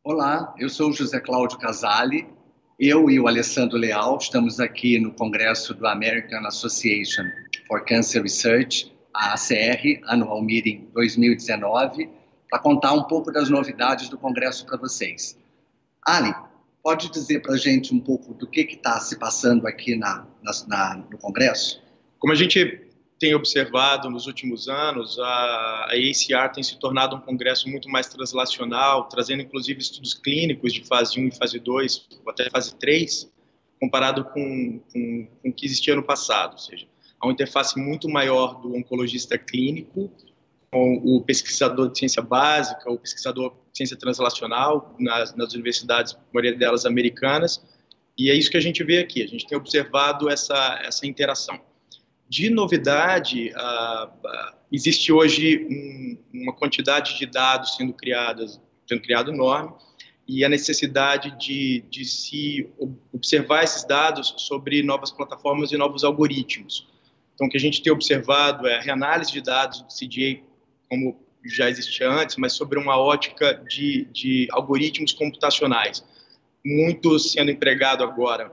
Olá, eu sou o José Cláudio Casale. Eu e o Alessandro Leal estamos aqui no Congresso do American Association for Cancer Research, a ACR, Annual Meeting 2019, para contar um pouco das novidades do Congresso para vocês. Ali, pode dizer para a gente um pouco do que está se passando aqui no Congresso? Como a gente tem observado nos últimos anos, a AACR tem se tornado um congresso muito mais translacional, trazendo inclusive estudos clínicos de fase 1 e fase 2, ou até fase 3, comparado com o que existia no passado. Ou seja, há uma interface muito maior do oncologista clínico com o pesquisador de ciência básica, o pesquisador de ciência translacional nas universidades, a maioria delas americanas, e é isso que a gente vê aqui. A gente tem observado essa interação. De novidade, existe hoje uma quantidade de dados sendo criado enorme, e a necessidade de se observar esses dados sobre novas plataformas e novos algoritmos. Então, o que a gente tem observado é a reanálise de dados do CGA, como já existia antes, mas sobre uma ótica de algoritmos computacionais, muito sendo empregado agora,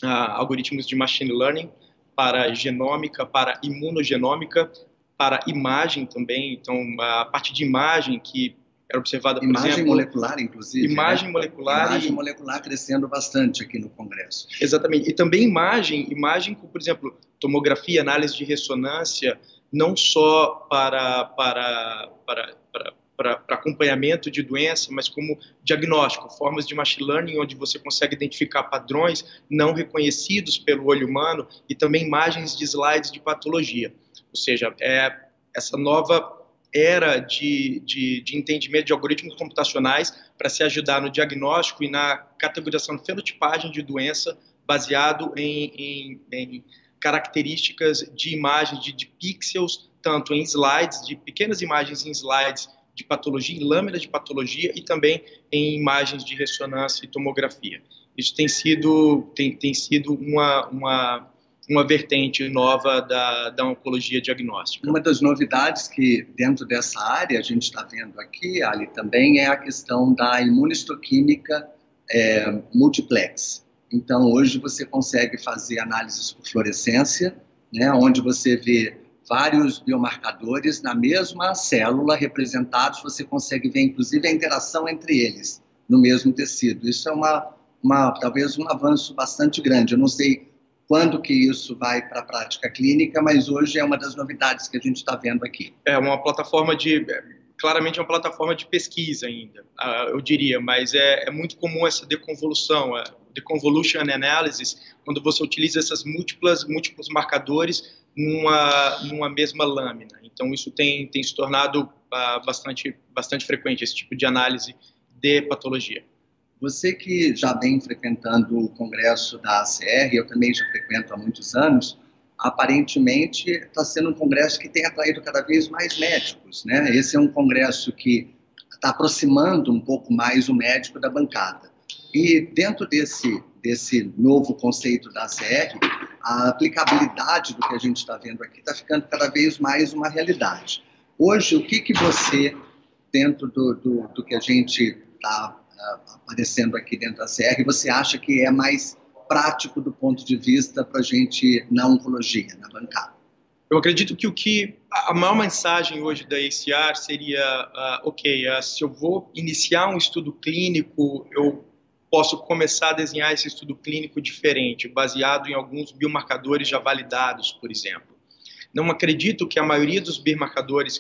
algoritmos de machine learning, para genômica, para imunogenômica, para imagem também. Então, a parte de imagem que era observada, por imagem exemplo... molecular, inclusive. Imagem molecular. Imagem molecular crescendo bastante aqui no Congresso. Exatamente. E também imagem, por exemplo, tomografia, análise de ressonância, não só para acompanhamento de doença, mas como diagnóstico, formas de machine learning onde você consegue identificar padrões não reconhecidos pelo olho humano e também imagens de slides de patologia. Ou seja, é essa nova era de entendimento de algoritmos computacionais para se ajudar no diagnóstico e na categorização de fenotipagem de doença baseado em características de imagens de pixels, tanto em slides, de pequenas imagens em slides de patologia, em lâminas de patologia e também em imagens de ressonância e tomografia. Isso tem sido uma vertente nova da oncologia diagnóstica. Uma das novidades que dentro dessa área a gente está vendo aqui, Ali, também é a questão da imunistoquímica multiplex. Então, hoje você consegue fazer análises por fluorescência, né, onde você vê vários biomarcadores na mesma célula representados, você consegue ver, inclusive, a interação entre eles no mesmo tecido. Isso é talvez um avanço bastante grande. Eu não sei quando que isso vai para a prática clínica, mas hoje é uma das novidades que a gente está vendo aqui. É uma plataforma claramente é uma plataforma de pesquisa ainda, eu diria, mas é muito comum essa deconvolução, deconvolution analysis, quando você utiliza essas múltiplos marcadores numa mesma lâmina. Então, isso tem se tornado bastante frequente, esse tipo de análise de patologia. Você que já vem frequentando o congresso da ACR, eu também já frequento há muitos anos, aparentemente está sendo um congresso que tem atraído cada vez mais médicos, né? Esse é um congresso que está aproximando um pouco mais o médico da bancada. E dentro desse novo conceito da ACR, a aplicabilidade do que a gente está vendo aqui está ficando cada vez mais uma realidade. Hoje, o que você, dentro do que a gente está aparecendo aqui dentro da ACR, você acha que é mais prático do ponto de vista para a gente na oncologia, na bancada? Eu acredito que a maior mensagem hoje da AACR seria, se eu vou iniciar um estudo clínico, eu posso começar a desenhar esse estudo clínico diferente, baseado em alguns biomarcadores já validados, por exemplo. Não acredito que a maioria dos biomarcadores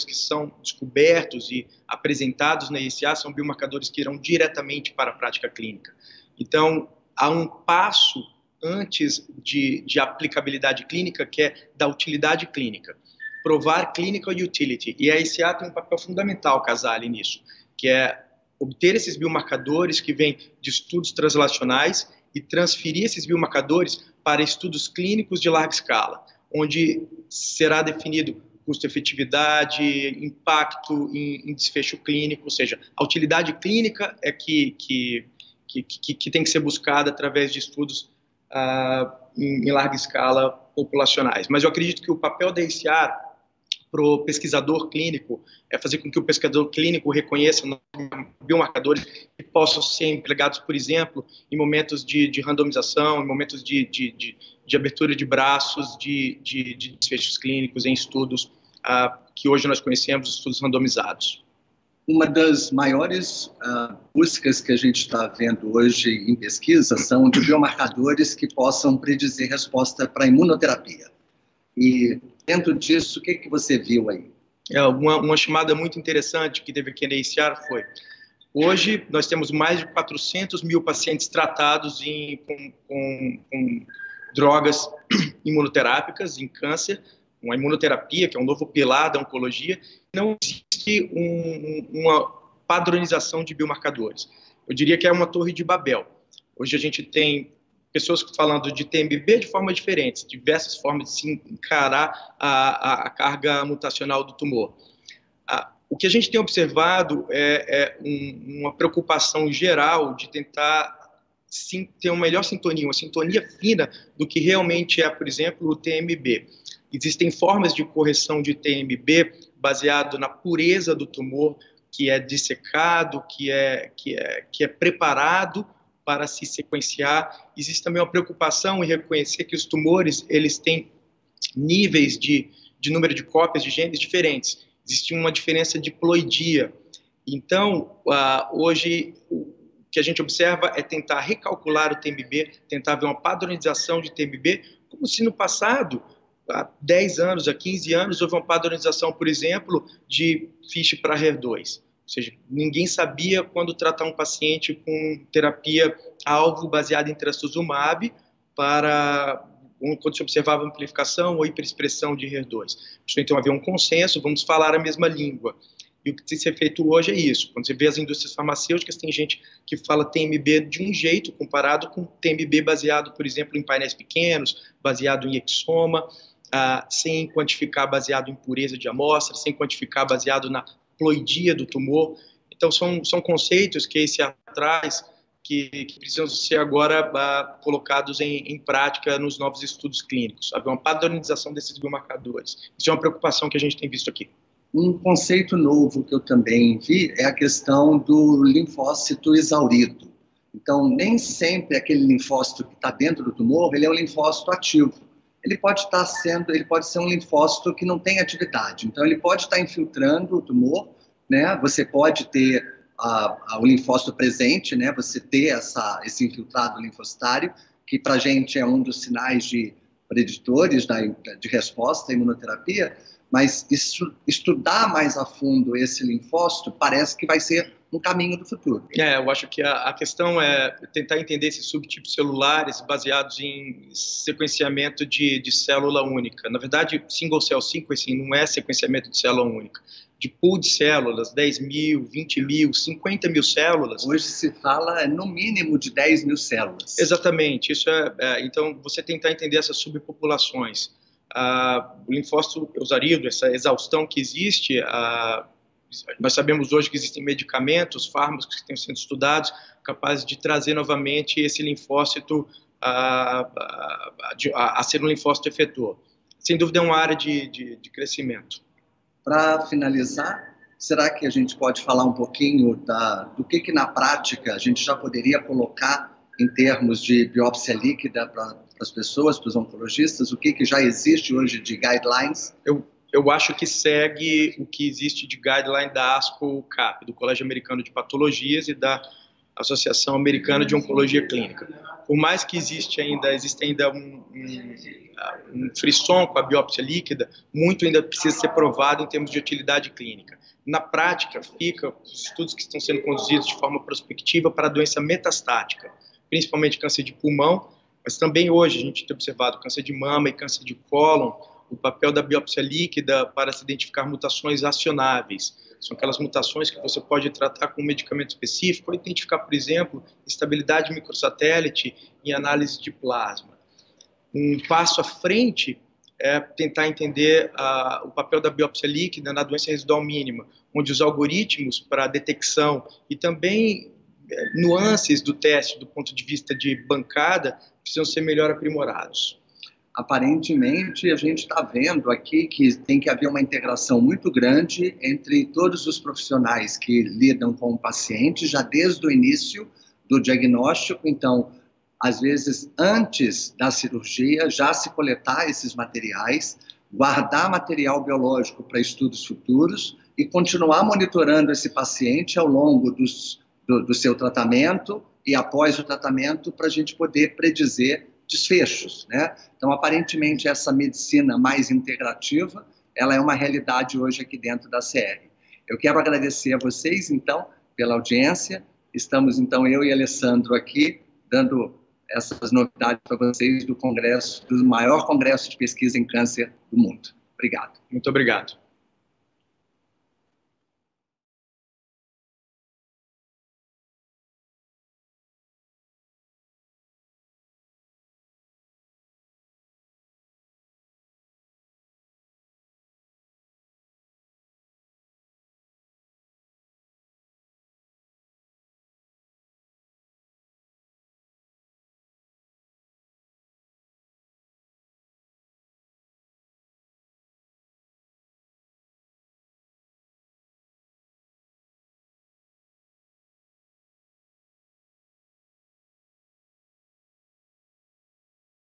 que são descobertos e apresentados na AACR são biomarcadores que irão diretamente para a prática clínica. Então, há um passo antes de aplicabilidade clínica, que é da utilidade clínica. Provar clinical utility. E a AACR tem um papel fundamental, Casale, nisso, que é obter esses biomarcadores que vêm de estudos translacionais e transferir esses biomarcadores para estudos clínicos de larga escala, onde será definido custo-efetividade, impacto em desfecho clínico, ou seja, a utilidade clínica é que tem que ser buscada através de estudos em larga escala populacionais. Mas eu acredito que o papel da ACR para o pesquisador clínico é fazer com que o pesquisador clínico reconheça biomarcadores que possam ser empregados, por exemplo, em momentos de randomização, em momentos de abertura de braços, de desfechos clínicos em estudos que hoje nós conhecemos, estudos randomizados. Uma das maiores buscas que a gente está vendo hoje em pesquisa são de biomarcadores que possam predizer resposta para imunoterapia. E dentro disso, o que você viu aí? Uma chamada muito interessante que teve aqui na ACR foi: hoje nós temos mais de 400 mil pacientes tratados com drogas imunoterápicas em câncer, uma imunoterapia, que é um novo pilar da oncologia. Não existe uma padronização de biomarcadores. Eu diria que é uma torre de Babel. Hoje a gente tem pessoas falando de TMB de formas diferentes, diversas formas de se encarar a carga mutacional do tumor. O que a gente tem observado é uma preocupação geral de tentar ter uma melhor sintonia, uma sintonia fina do que realmente é, por exemplo, o TMB. Existem formas de correção de TMB baseado na pureza do tumor, que é dissecado, que é preparado para se sequenciar. Existe também uma preocupação em reconhecer que os tumores eles têm níveis de número de cópias de genes diferentes. Existe uma diferença de ploidia. Então, hoje, o que a gente observa é tentar recalcular o TMB, tentar ver uma padronização de TMB, como se no passado, há 10 anos, há 15 anos, houve uma padronização, por exemplo, de FISH para HER2. Ou seja, ninguém sabia quando tratar um paciente com terapia-alvo baseada em trastuzumab quando se observava amplificação ou hiperexpressão de HER2. Então, havia um consenso, vamos falar a mesma língua. E o que tem que ser feito hoje é isso. Quando você vê as indústrias farmacêuticas, tem gente que fala TMB de um jeito comparado com TMB baseado, por exemplo, em painéis pequenos, baseado em exoma, sem quantificar baseado em pureza de amostra, sem quantificar baseado na ploidia do tumor. Então, são conceitos que esse atrás que precisam ser agora colocados em prática nos novos estudos clínicos. Haver uma padronização desses biomarcadores. Isso é uma preocupação que a gente tem visto aqui. Um conceito novo que eu também vi é a questão do linfócito exaurido. Então, nem sempre aquele linfócito que está dentro do tumor, ele é um linfócito ativo. Ele pode ser um linfócito que não tem atividade. Então, ele pode estar infiltrando o tumor, né? Você pode ter o linfócito presente, né? Você ter esse infiltrado linfocitário, que para a gente é um dos sinais preditores de resposta à imunoterapia, mas estudar mais a fundo esse linfócito parece que vai ser um caminho do futuro. Eu acho que a questão é tentar entender esses subtipos celulares baseados em sequenciamento de célula única. Na verdade, single cell sequencing não é sequenciamento de célula única. De pool de células, 10 mil, 20 mil, 50 mil células. Hoje se fala no mínimo de 10 mil células. Exatamente. Isso então, você tentar entender essas subpopulações. O linfócito exaurido, essa exaustão que existe, nós sabemos hoje que existem medicamentos, fármacos que estão sendo estudados, capazes de trazer novamente esse linfócito a ser um linfócito efetor. Sem dúvida é uma área de crescimento. Para finalizar, será que a gente pode falar um pouquinho do que na prática a gente já poderia colocar em termos de biópsia líquida para as pessoas, para os oncologistas? O que já existe hoje de guidelines? Eu acho que segue o que existe de guideline da ASCO-CAP, do Colégio Americano de Patologias e da Associação Americana de Oncologia Clínica. Por mais que existe ainda um frisson com a biópsia líquida, muito ainda precisa ser provado em termos de utilidade clínica. Na prática, os estudos que estão sendo conduzidos de forma prospectiva para a doença metastática, principalmente câncer de pulmão, mas também hoje a gente tem observado câncer de mama e câncer de cólon, o papel da biópsia líquida para se identificar mutações acionáveis. são aquelas mutações que você pode tratar com um medicamento específico, ou identificar, por exemplo, estabilidade microsatélite em análise de plasma. Um passo à frente é tentar entender o papel da biópsia líquida na doença residual mínima, onde os algoritmos para detecção e também nuances do teste do ponto de vista de bancada precisam ser melhor aprimorados. Aparentemente, a gente está vendo aqui que tem que haver uma integração muito grande entre todos os profissionais que lidam com o paciente, já desde o início do diagnóstico. Então, às vezes, antes da cirurgia, já se coletar esses materiais, guardar material biológico para estudos futuros e continuar monitorando esse paciente ao longo do seu tratamento e após o tratamento para a gente poder predizer desfechos, né? Então, aparentemente, essa medicina mais integrativa, ela é uma realidade hoje aqui dentro da CR. Eu quero agradecer a vocês, então, pela audiência. Estamos, então, eu e Alessandro aqui, dando essas novidades para vocês do maior congresso de pesquisa em câncer do mundo. Obrigado. Muito obrigado.